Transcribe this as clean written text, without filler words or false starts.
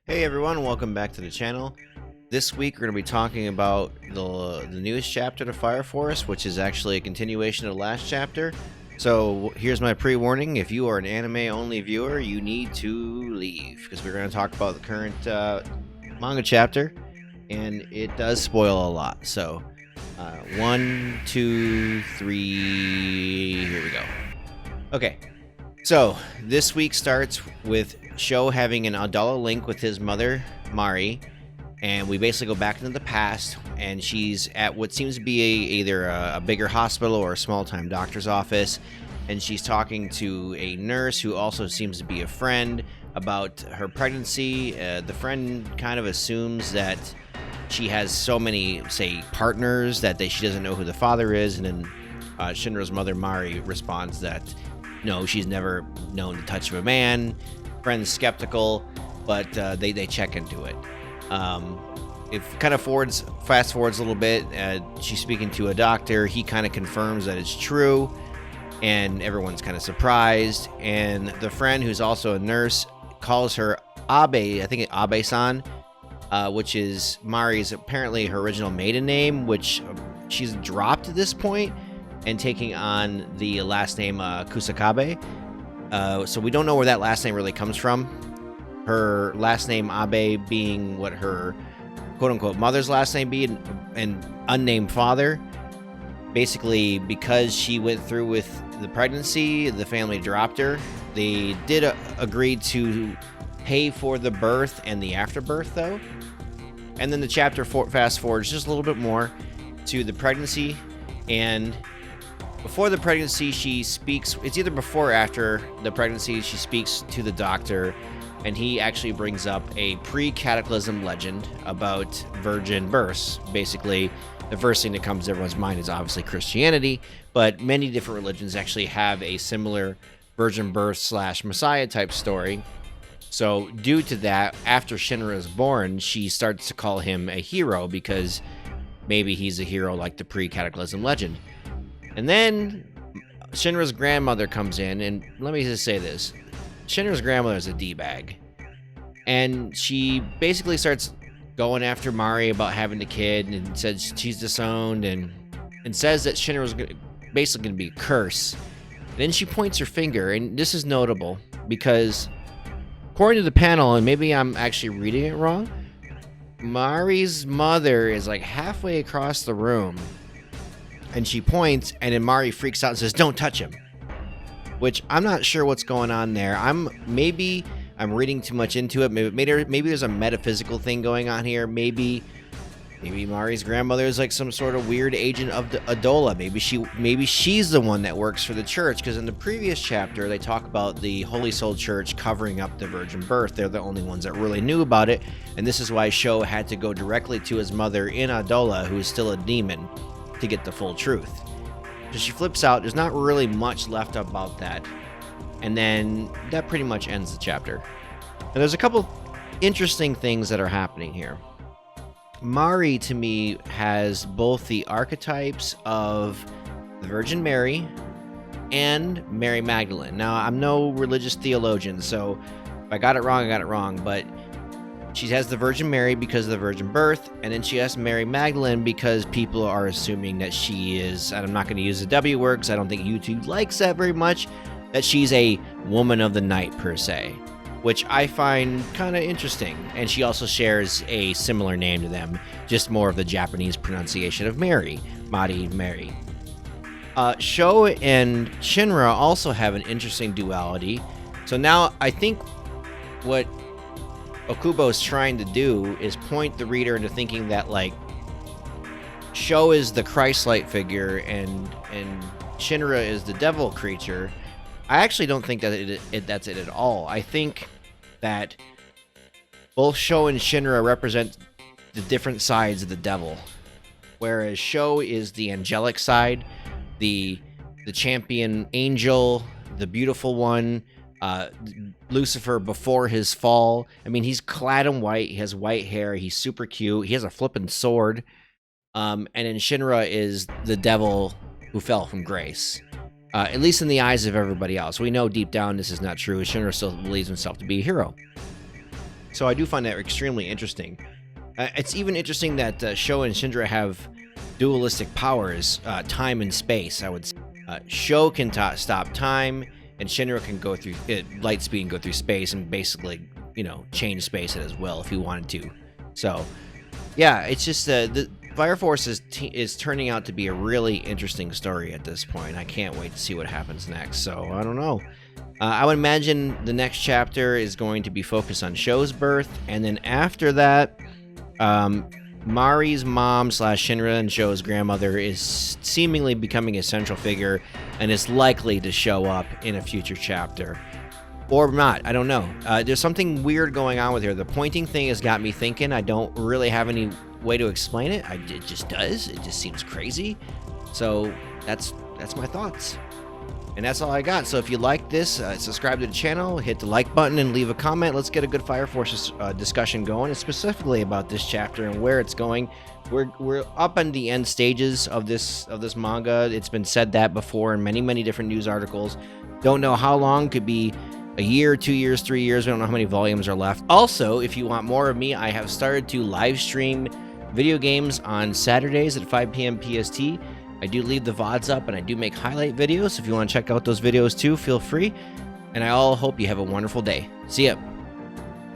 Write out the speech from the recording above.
Hey everyone, welcome back to the channel. This week we're going to be talking about the newest chapter to Fire Force, which is actually a continuation of the last chapter. So here's my pre-warning: if you are an anime-only viewer, you need to leave, because we're going to talk about the current manga chapter, and it does spoil a lot. So 1, 2, 3, here we go. Okay, so this week starts with Shō having an Adolla link with his mother, Mari, and we basically go back into the past, and she's at what seems to be either a bigger hospital or a small-time doctor's office, and she's talking to a nurse who also seems to be a friend about her pregnancy. The friend kind of assumes that she has so many, say, partners that she doesn't know who the father is, and then Shinra's mother, Mari, responds that no, she's never known the touch of a man. Friend's skeptical, but they check into it. It kind of fast forwards a little bit. She's speaking to a doctor. He kind of confirms that it's true, and everyone's kind of surprised. And the friend, who's also a nurse, calls her Abe. I think Abe-san, which is Mari's apparently her original maiden name, which she's dropped at this point and taking on the last name Kusakabe. So we don't know where that last name really comes from. Her last name Abe being what her quote-unquote mother's last name be, and unnamed father. Basically, because she went through with the pregnancy, the family dropped her. They did agree to pay for the birth and the afterbirth, though. And then the chapter fast forwards just a little bit more to the pregnancy, and before the pregnancy, she speaks. It's either before or after the pregnancy. She speaks to the doctor, and he actually brings up a pre-cataclysm legend about virgin births. Basically, the first thing that comes to everyone's mind is obviously Christianity, but many different religions actually have a similar virgin birth / Messiah type story. So, due to that, after Shinra is born, she starts to call him a hero because maybe he's a hero like the pre-cataclysm legend. And then Shinra's grandmother comes in, and let me just say this. Shinra's grandmother is a D-bag. And she basically starts going after Mari about having the kid, and says she's disowned, and says that Shinra's basically going to be a curse. And then she points her finger, and this is notable because according to the panel, and maybe I'm actually reading it wrong, Mari's mother is like halfway across the room. And she points, and then Mari freaks out and says, "Don't touch him." Which I'm not sure what's going on there. Maybe I'm reading too much into it. Maybe there's a metaphysical thing going on here. Maybe Mari's grandmother is like some sort of weird agent of the Adolla. Maybe she's the one that works for the church. Because in the previous chapter, they talk about the Holy Soul Church covering up the virgin birth. They're the only ones that really knew about it. And this is why Shō had to go directly to his mother in Adolla, who is still a demon, to get the full truth. So she flips out. There's not really much left about that. And then that pretty much ends the chapter. And there's a couple interesting things that are happening here. Mari, to me, has both the archetypes of the Virgin Mary and Mary Magdalene. Now, I'm no religious theologian, so if I got it wrong, I got it wrong, but she has the Virgin Mary because of the virgin birth, and then she has Mary Magdalene because people are assuming that she is, and I'm not going to use the W word because I don't think YouTube likes that very much, that she's a woman of the night per se, which I find kind of interesting. And she also shares a similar name to them, just more of the Japanese pronunciation of Mary, Mari. Shō and Shinra also have an interesting duality. So now I think what Okubo is trying to do is point the reader into thinking that, like, Shō is the Christ-like figure and Shinra is the devil creature. I actually don't think that that's it at all. I think that both Shō and Shinra represent the different sides of the devil, whereas Shō is the angelic side, the champion angel, the beautiful one, Lucifer before his fall. I mean, he's clad in white, he has white hair, he's super cute, he has a flippin' sword, and then Shinra is the devil who fell from grace, at least in the eyes of everybody else. We know deep down this is not true. Shinra still believes himself to be a hero. So I do find that extremely interesting. It's even interesting that Shō and Shinra have dualistic powers, time and space, I would say. Shō can stop time, and Shinra can go through light speed and go through space and basically, you know, change space as well if he wanted to. So, yeah, it's just the Fire Force is turning out to be a really interesting story at this point. I can't wait to see what happens next. So, I don't know. I would imagine the next chapter is going to be focused on Shō's birth, and then after that, Mari's mom / Shinra and Shō's grandmother is seemingly becoming a central figure and is likely to show up in a future chapter. Or not, I don't know. There's something weird going on with her. The pointing thing has got me thinking. I don't really have any way to explain it. It just does. It just seems crazy. So that's my thoughts. And that's all I got. So if you like this, subscribe to the channel, hit the like button, and leave a comment. Let's get a good Fire Force discussion going, and specifically about this chapter and where it's going. We're up on the end stages of this manga. It's been said that before in many different news articles. Don't know how long. Could be a year, 2 years, 3 years. We don't know how many volumes are left. Also, if you want more of me, I have started to live stream video games on Saturdays at 5 p.m. PST. I do leave the VODs up, and I do make highlight videos. If you want to check out those videos too, feel free. And I all hope you have a wonderful day. See ya.